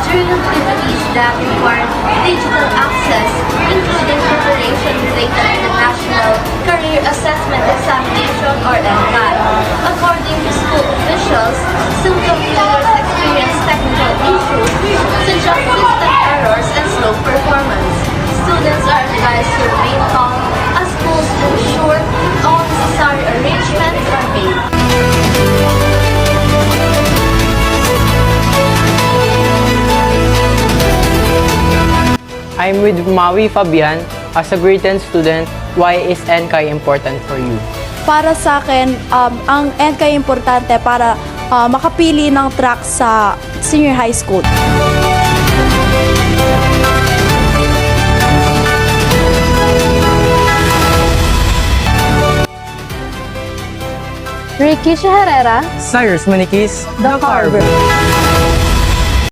during activities that require digital access, including preparation related to the National Career Assessment Examination or NCAT. According to school officials, some computers experience technical issues such as system errors and slow performance. Students are advised to remain calm as schools ensure all necessary arrangements are made. I'm with Maui Fabian. As a grade 10 student, why is NCAI important for you? Para sa akin, ang NCAI importante para makapili ng track sa senior high school. Ricky Herrera, Cyrus Manikis, The Carver.